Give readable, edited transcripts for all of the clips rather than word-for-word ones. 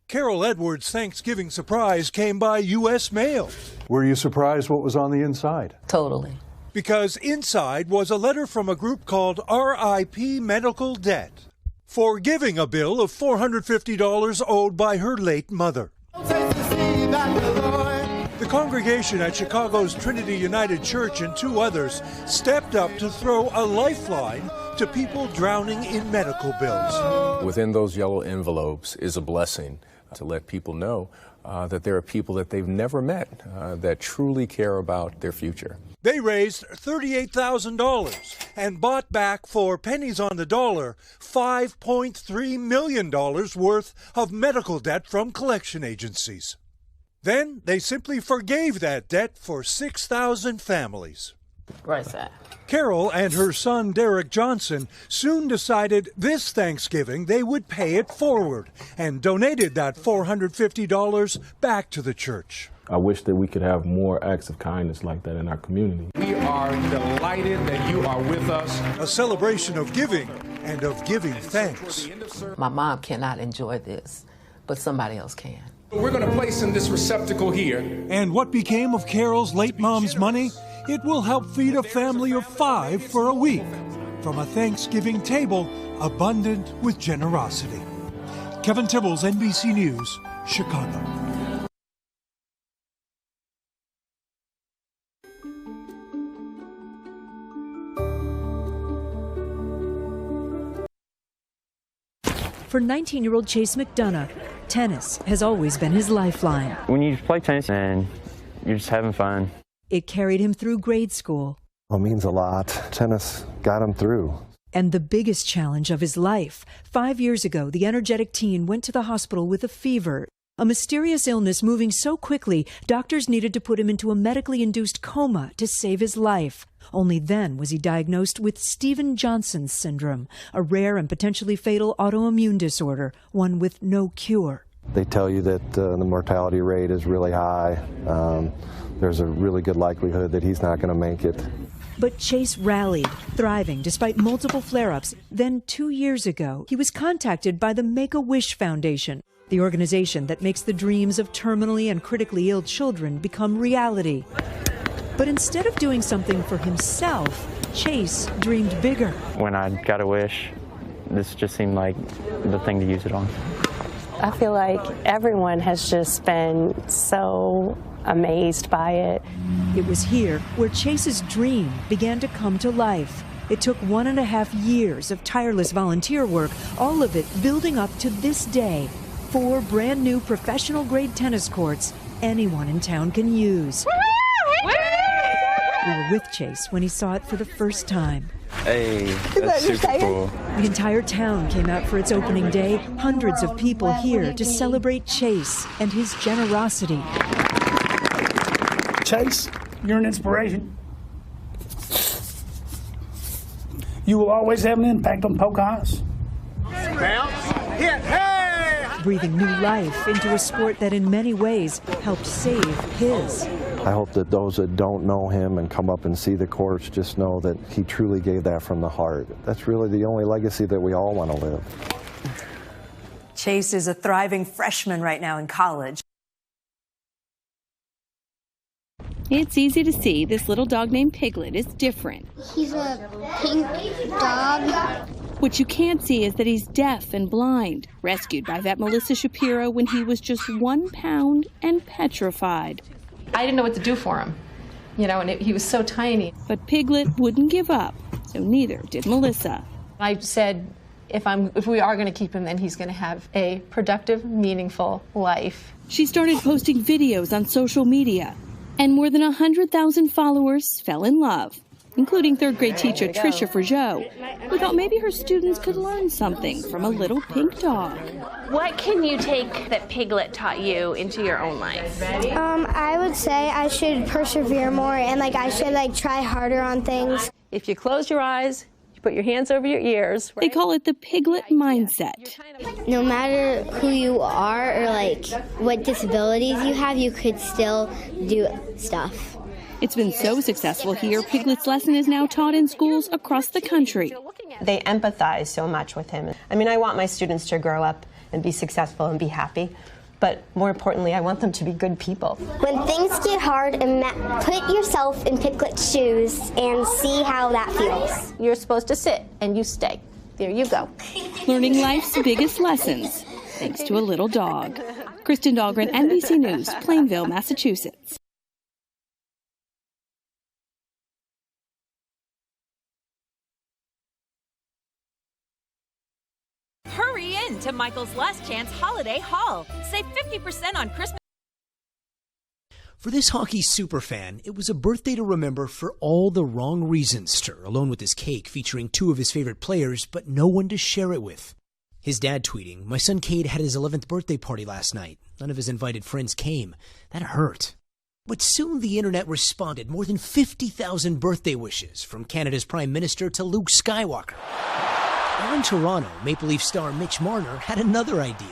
Carol Edwards' Thanksgiving surprise came by U.S. mail. Were you surprised what was on the inside? Totally. Because inside was a letter from a group called RIP Medical Debt, forgiving a bill of $450 owed by her late mother. The congregation at Chicago's Trinity United Church and 2 others stepped up to throw a lifeline to people drowning in medical bills. Within those yellow envelopes is a blessing to let people know that there are people that they've never met that truly care about their future. They raised $38,000 and bought back for pennies on the dollar $5.3 million worth of medical debt from collection agencies. Then they simply forgave that debt for 6,000 families. Right side. Carol and her son Derek Johnson soon decided this Thanksgiving they would pay it forward and donated that $450 back to the church. I wish that we could have more acts of kindness like that in our community. We are delighted that you are with us. A celebration of giving and of giving thanks. My mom cannot enjoy this, but somebody else can. We're going to place in this receptacle here. And what became of Carol's late mom's money? It will help feed a family of 5 for a week. From a Thanksgiving table abundant with generosity. Kevin Tibbles, NBC News, Chicago. For 19-year-old Chase McDonough, tennis has always been his lifeline. When you play tennis and you're just having fun. It carried him through grade school. Well, it means a lot. Tennis got him through. And the biggest challenge of his life. 5 years ago, the energetic teen went to the hospital with a fever. A mysterious illness moving so quickly, doctors needed to put him into a medically induced coma to save his life. Only then was he diagnosed with Stevens-Johnson syndrome, a rare and potentially fatal autoimmune disorder, one with no cure. They tell you that the mortality rate is really high. There's a really good likelihood that he's not going to make it. But Chase rallied, thriving despite multiple flare-ups. Then 2 years ago, he was contacted by the Make-A-Wish Foundation, the organization that makes the dreams of terminally and critically ill children become reality. But instead of doing something for himself, Chase dreamed bigger. When I got a wish, this just seemed like the thing to use it on. I feel like everyone has just been so amazed by it. It was here where Chase's dream began to come to life. It took 1.5 years of tireless volunteer work, all of it building up to this day. 4 brand new professional-grade tennis courts anyone in town can use. We were with Chase when he saw it for the first time. Hey, that's super cool. The entire town came out for its opening day. Hundreds of people here to celebrate Chase and his generosity. Chase, you're an inspiration. You will always have an impact on Pocahontas. Bounce, hit, hey! Breathing new life into a sport that in many ways helped save his. I hope that those that don't know him and come up and see the courts just know that he truly gave that from the heart. That's really the only legacy that we all want to live. Chase is a thriving freshman right now in college. It's easy to see this little dog named Piglet is different. He's a pink dog. What you can't see is that he's deaf and blind, rescued by vet Melissa Shapiro when he was just 1 pound and petrified. I didn't know what to do for him, and he was so tiny. But Piglet wouldn't give up, so neither did Melissa. I said, if we are going to keep him, then he's going to have a productive, meaningful life. She started posting videos on social media, and more than 100,000 followers fell in love, including third-grade teacher Tricia Frageau, who thought maybe her students could learn something from a little pink dog. What can you take that Piglet taught you into your own life? I would say I should persevere more and I should try harder on things. If you close your eyes, you put your hands over your ears. Right? They call it the Piglet mindset. No matter who you are or what disabilities you have, you could still do stuff. It's been so successful here, Piglet's lesson is now taught in schools across the country. They empathize so much with him. I want my students to grow up and be successful and be happy. But more importantly, I want them to be good people. When things get hard, put yourself in Piglet's shoes and see how that feels. You're supposed to sit and you stay. There you go. Learning life's biggest lessons, thanks to a little dog. Kristen Dahlgren, NBC News, Plainville, Massachusetts. Hurry in to Michael's Last Chance Holiday Haul. Save 50% on Christmas. For this hockey superfan, it was a birthday to remember for all the wrong reasons. Stir, alone with his cake featuring two of his favorite players, but no one to share it with. His dad tweeting, "My son Cade had his 11th birthday party last night. None of his invited friends came. That hurt." But soon the internet responded. More than 50,000 birthday wishes, from Canada's Prime Minister to Luke Skywalker. Now in Toronto, Maple Leaf star Mitch Marner had another idea.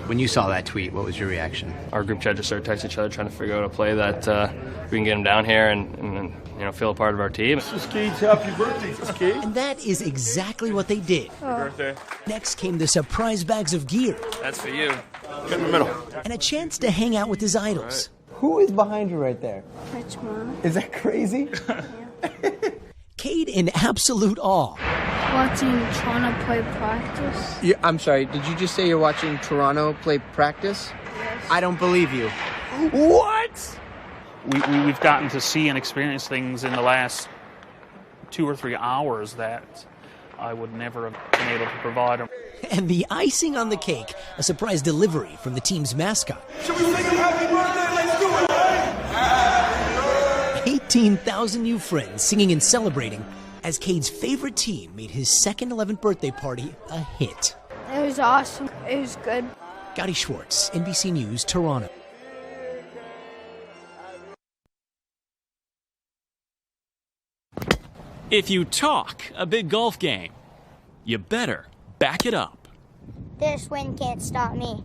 When you saw that tweet, what was your reaction? Our group chat just started texting each other, trying to figure out a play that we can get him down here and feel a part of our team. This is Cade's happy birthday, Cade. And that is exactly what they did. Happy birthday. Next came the surprise bags of gear. That's for you. Get in the middle. And a chance to hang out with his idols. Right. Who is behind you right there? That's Mom. Is that crazy? Cade in absolute awe. Watching Toronto play practice. Yeah, I'm sorry, did you just say you're watching Toronto play practice? Yes. I don't believe you. What? We've gotten to see and experience things in the last 2 or 3 hours that I would never have been able to provide. And the icing on the cake, a surprise delivery from the team's mascot. Should we sing him happy birthday? Let's do it! 18,000 new friends singing and celebrating as Cade's favorite team made his second 11th birthday party a hit. It was awesome. It was good. Gotti Schwartz, NBC News, Toronto. If you talk a big golf game, you better back it up. This wind can't stop me.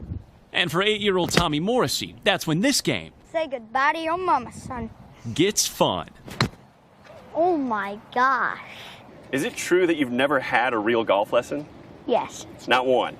And for 8-year-old Tommy Morrissey, that's when this game Say goodbye to your mama, son. gets fun. Oh my gosh. Is it true that you've never had a real golf lesson? Yes. Not one.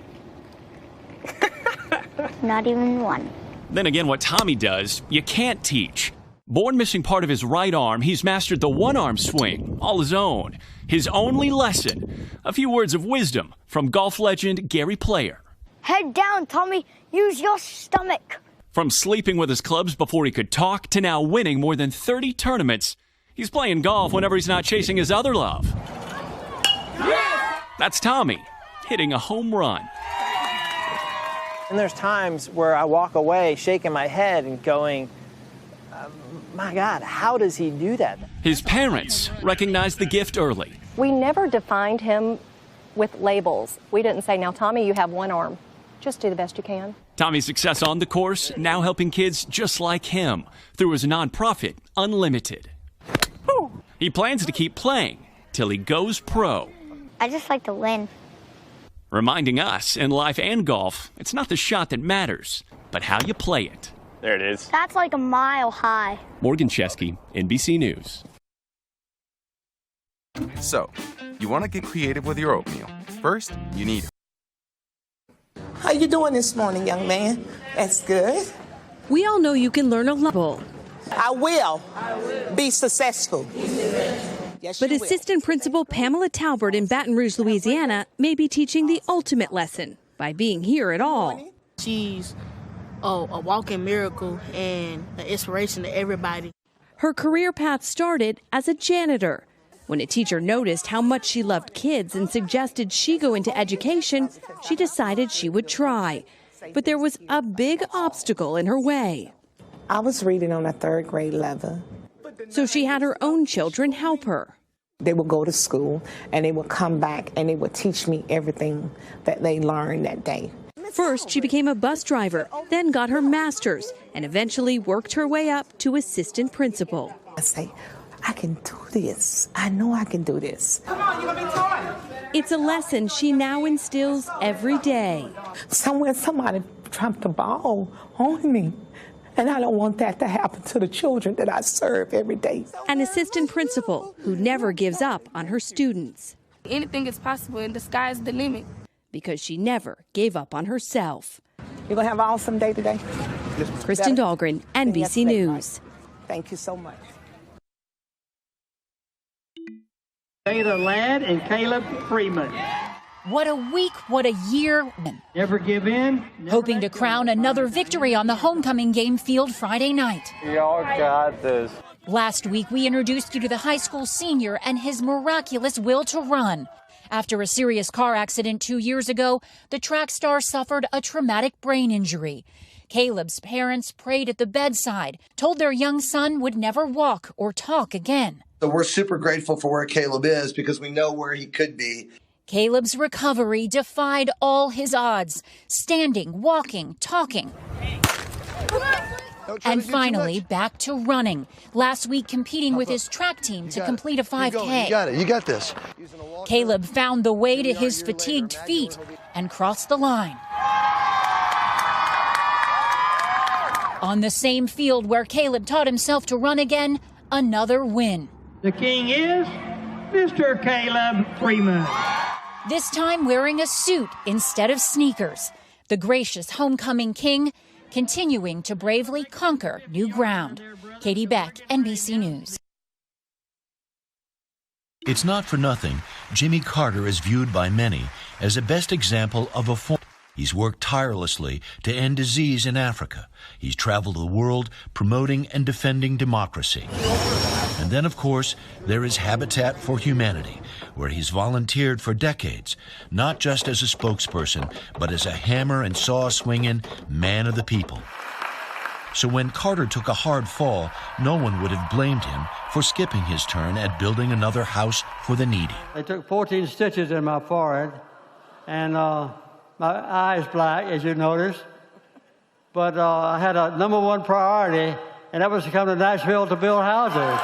Not even one. Then again, what Tommy does, you can't teach. Born missing part of his right arm, he's mastered the one-arm swing, all his own. His only lesson, a few words of wisdom from golf legend Gary Player. Head down, Tommy. Use your stomach. From sleeping with his clubs before he could talk to now winning more than 30 tournaments, he's playing golf whenever he's not chasing his other love. That's Tommy, hitting a home run. And there's times where I walk away shaking my head and going, my God, how does he do that? His parents recognized the gift early. We never defined him with labels. We didn't say, now, Tommy, you have one arm. Just do the best you can. Tommy's success on the course now helping kids just like him through his nonprofit, Unlimited. He plans to keep playing till he goes pro. I just like to win. Reminding us, in life and golf, it's not the shot that matters, but how you play it. There it is. That's like a mile high. Morgan Chesky, NBC News. So, you want to get creative with your oatmeal. First, you need... How you doing this morning, young man? That's good. We all know you can learn a level. I will be successful. Yes, But Assistant Principal Pamela Talbert in Baton Rouge, Louisiana, may be teaching the ultimate lesson by being here at all. She's a walking miracle and an inspiration to everybody. Her career path started as a janitor. When a teacher noticed how much she loved kids and suggested she go into education, she decided she would try. But there was a big obstacle in her way. I was reading on a 3rd grade level. So she had her own children help her. They would go to school and they would come back and they would teach me everything that they learned that day. First, she became a bus driver, then got her master's, and eventually worked her way up to assistant principal. I say, I can do this. I know I can do this. Come on, you're going to be tired. It's a lesson she now instills every day. Somewhere somebody dropped the ball on me. And I don't want that to happen to the children that I serve every day. An assistant principal who never gives up on her students. Anything is possible and the sky's the limit. because she never gave up on herself. You're going to have an awesome day today. Kristen Dahlgren, NBC News. Thank you so much. Taylor Ladd and Caleb Freeman. What a week, what a year. Never give in. Hoping to crown another victory on the homecoming game field Friday night. Y'all got this. Last week, we introduced you to the high school senior and his miraculous will to run. After a serious car accident 2 years ago, the track star suffered a traumatic brain injury. Caleb's parents prayed at the bedside, told their young son would never walk or talk again. So we're super grateful for where Caleb is because we know where he could be. Caleb's recovery defied all his odds, standing, walking, talking. And finally, back to running. Last week, competing with his track team to complete a 5K. You got it. You got this. Caleb found the way to his fatigued feet and crossed the line. On the same field where Caleb taught himself to run again, another win. The king is Mr. Caleb Freeman. This time wearing a suit instead of sneakers. The gracious homecoming king continuing to bravely conquer new ground. Katie Beck, NBC News. It's not for nothing, Jimmy Carter is viewed by many as the best example of a form. He's worked tirelessly to end disease in Africa. He's traveled the world promoting and defending democracy. And then, of course, there is Habitat for Humanity, where he's volunteered for decades, not just as a spokesperson, but as a hammer and saw swinging man of the people. So when Carter took a hard fall, no one would have blamed him for skipping his turn at building another house for the needy. They took 14 stitches in my forehead, and my eye's black, as you notice. But I had a #1 priority, and that was to come to Nashville to build houses.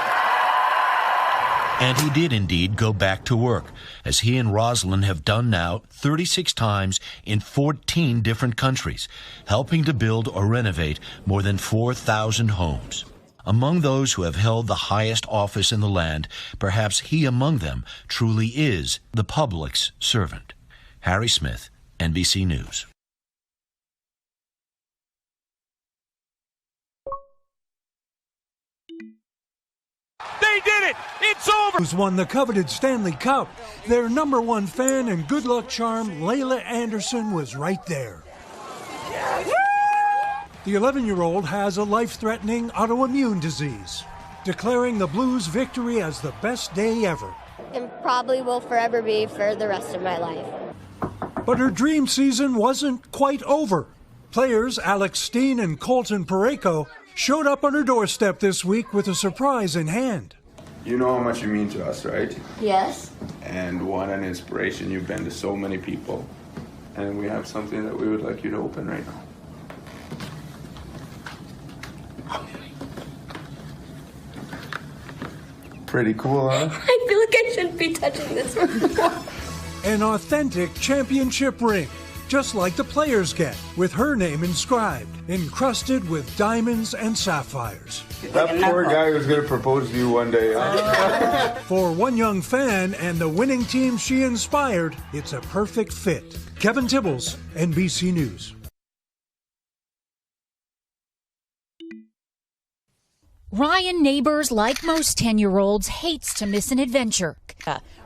And he did indeed go back to work, as he and Rosalind have done now 36 times in 14 different countries, helping to build or renovate more than 4,000 homes. Among those who have held the highest office in the land, perhaps he among them truly is the public's servant. Harry Smith, NBC News. They did it! It's over! Who's won the coveted Stanley Cup. Their #1 fan and good luck charm, Layla Anderson, was right there. The 11-year-old has a life-threatening autoimmune disease, declaring the Blues' victory as the best day ever. And probably will forever be for the rest of my life. But her dream season wasn't quite over. Players Alex Steen and Colton Parayko showed up on her doorstep this week with a surprise in hand. You know how much you mean to us, right? Yes. And what an inspiration you've been to so many people. And we have something that we would like you to open right now. Pretty cool, huh? I feel like I shouldn't be touching this one. An authentic championship ring, just like the players get, with her name inscribed, encrusted with diamonds and sapphires. That poor guy who's going to propose to you one day, huh? For one young fan and the winning team she inspired, it's a perfect fit. Kevin Tibbles, NBC News. Ryan Neighbors, like most 10-year-olds, hates to miss an adventure,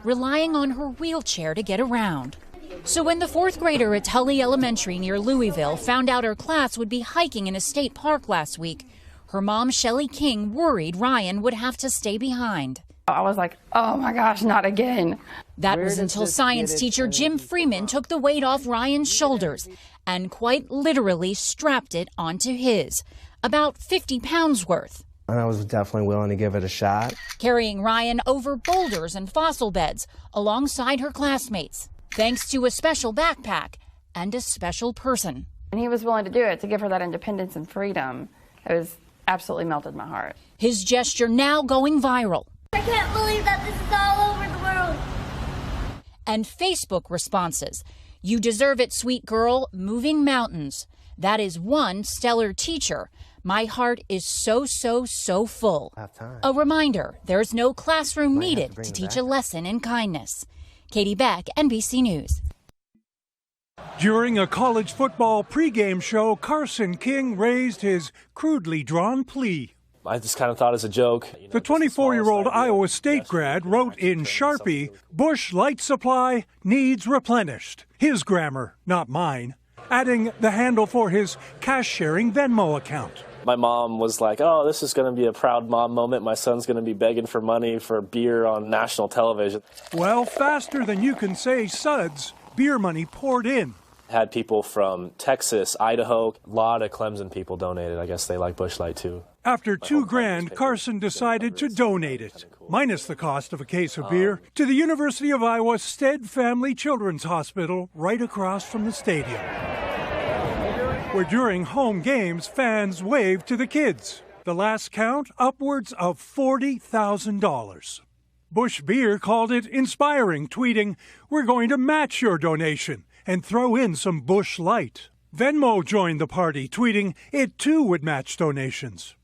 relying on her wheelchair to get around. So when the 4th grader at Tully Elementary near Louisville found out her class would be hiking in a state park last week, her mom, Shelley King, worried Ryan would have to stay behind. I was like, oh my gosh, not again. That was until science teacher Jim Freeman took the weight off Ryan's shoulders and quite literally strapped it onto his, about 50 pounds worth. And I was definitely willing to give it a shot. Carrying Ryan over boulders and fossil beds alongside her classmates, thanks to a special backpack and a special person. And he was willing to do it to give her that independence and freedom. It was absolutely melted my heart. His gesture now going viral. I can't believe that this is all over the world. And Facebook responses. You deserve it, sweet girl. Moving mountains. That is one stellar teacher. My heart is so full. A reminder, there's no classroom needed to teach a lesson in kindness. Katie Beck, NBC News. During a college football pregame show, Carson King raised his crudely drawn plea. I just kind of thought as a joke. The 24-year-old Iowa State grad wrote in Sharpie, "Busch Light Supply needs replenished." His grammar, not mine. Adding the handle for his cash-sharing Venmo account. My mom was like, oh, this is going to be a proud mom moment. My son's going to be begging for money for beer on national television. Well, faster than you can say suds, beer money poured in. Had people from Texas, Idaho. A lot of Clemson people donated. I guess they like Busch Light too. After $2,000, Carson decided to donate it, minus the cost of a case of beer, to the University of Iowa Stead Family Children's Hospital right across from the stadium, where during home games, fans waved to the kids. The last count, upwards of $40,000. Busch Beer called it inspiring, tweeting, "We're going to match your donation and throw in some Busch Light." Venmo joined the party, tweeting it too would match donations.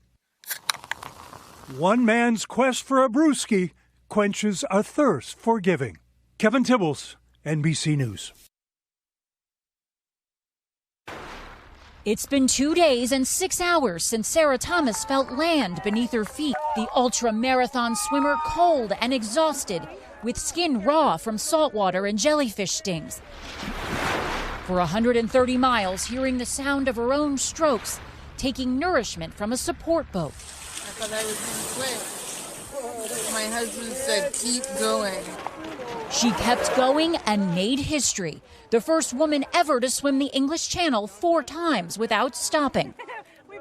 One man's quest for a brewski quenches a thirst for giving. Kevin Tibbles, NBC News. It's been 2 days and 6 hours since Sarah Thomas felt land beneath her feet. The ultra-marathon swimmer cold and exhausted, with skin raw from saltwater and jellyfish stings. For 130 miles, hearing the sound of her own strokes, taking nourishment from a support boat. I thought I was going to quit. My husband said, keep going. She kept going and made history. The first woman ever to swim the English Channel 4 times without stopping.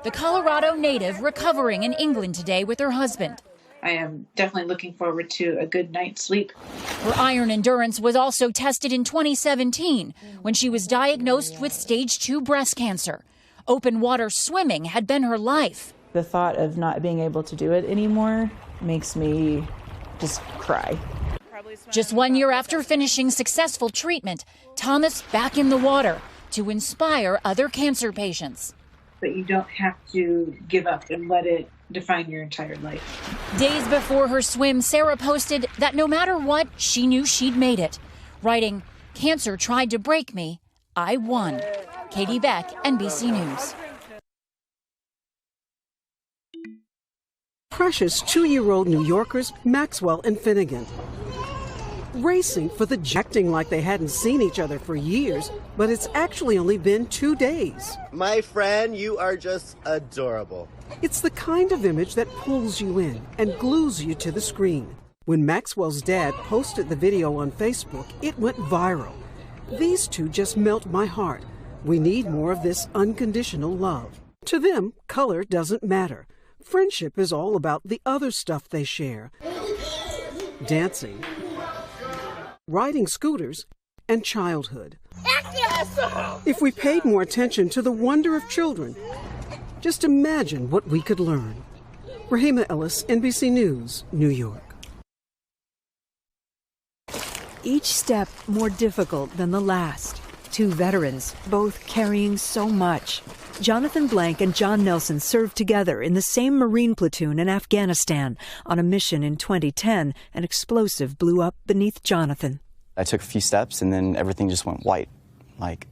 The Colorado native recovering in England today with her husband. I am definitely looking forward to a good night's sleep. Her iron endurance was also tested in 2017 when she was diagnosed with stage 2 breast cancer. Open water swimming had been her life. The thought of not being able to do it anymore makes me just cry. Just 1 year after finishing successful treatment, Thomas back in the water to inspire other cancer patients. But you don't have to give up and let it define your entire life. Days before her swim, Sarah posted that no matter what, she knew she'd made it, writing, "Cancer tried to break me. I won." Katie Beck, NBC News. Precious 2-year-old New Yorkers Maxwell and Finnegan, racing for the acting like they hadn't seen each other for years, but it's actually only been 2 days. My friend, you are just adorable. It's the kind of image that pulls you in and glues you to the screen. When Maxwell's dad posted the video on Facebook, it went viral. These two just melt my heart. We need more of this unconditional love. To them, color doesn't matter. Friendship is all about the other stuff they share. Dancing, riding scooters, and childhood. If we paid more attention to the wonder of children, just imagine what we could learn. Rahima Ellis, NBC News, New York. Each step more difficult than the last. 2 veterans, both carrying so much. Jonathan Blank and John Nelson served together in the same Marine platoon in Afghanistan. On a mission in 2010, an explosive blew up beneath Jonathan. I took a few steps and then everything just went white. It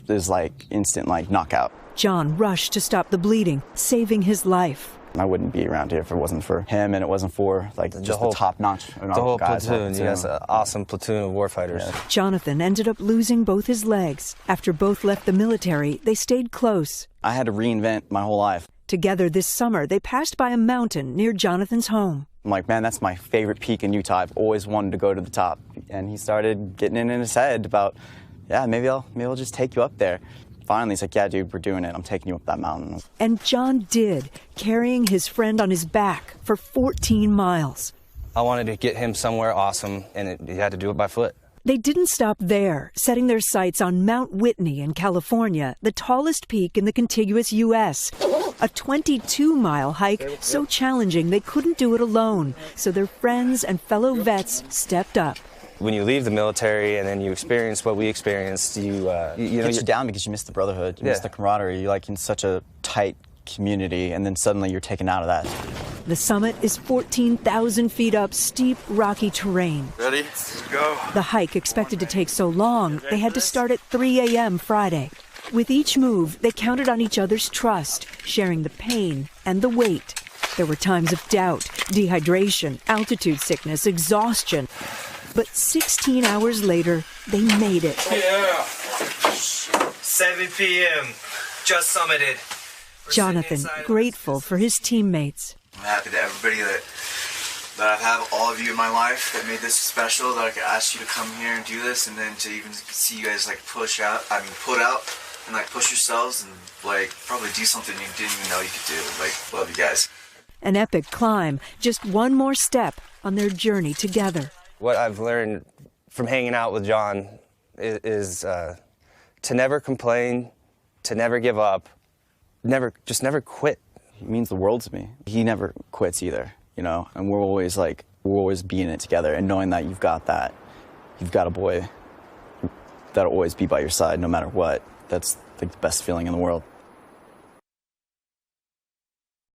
was like instant knockout. John rushed to stop the bleeding, saving his life. I wouldn't be around here if it wasn't for him and it wasn't for just the top notch. The whole platoon. You guys, an awesome platoon of warfighters. Yeah. Jonathan ended up losing both his legs. After both left the military, they stayed close. I had to reinvent my whole life. Together this summer, they passed by a mountain near Jonathan's home. I'm like, man, that's my favorite peak in Utah. I've always wanted to go to the top. And he started getting it in his head about, yeah, maybe I'll just take you up there. Finally, he's like, yeah, dude, we're doing it. I'm taking you up that mountain. And John did, carrying his friend on his back for 14 miles. I wanted to get him somewhere awesome, and he had to do it by foot. They didn't stop there, setting their sights on Mount Whitney in California, the tallest peak in the contiguous U.S. A 22-mile hike so challenging they couldn't do it alone, so their friends and fellow vets stepped up. When you leave the military and then you experience what we experienced, you're down because you miss the brotherhood, you miss the camaraderie. You're in such a tight community, and then suddenly you're taken out of that. The summit is 14,000 feet up steep, rocky terrain. Ready? Let's go. The hike expected to take so long, they had to start at 3 a.m. Friday. With each move, they counted on each other's trust, sharing the pain and the weight. There were times of doubt, dehydration, altitude sickness, exhaustion. But 16 hours later, they made it. Yeah. 7 p.m. Just summited. Jonathan, grateful for his teammates. I'm happy that everybody that I have, all of you in my life that made this special, that I could ask you to come here and do this, and then to even see you guys like put out and like push yourselves and like probably do something you didn't even know you could do. Like, love you guys. An epic climb, just one more step on their journey together. What I've learned from hanging out with John is to never complain, to never give up, never quit. He means the world to me. He never quits either, you know, and we're always being it together, and knowing that you've got a boy that'll always be by your side no matter what. That's like the best feeling in the world.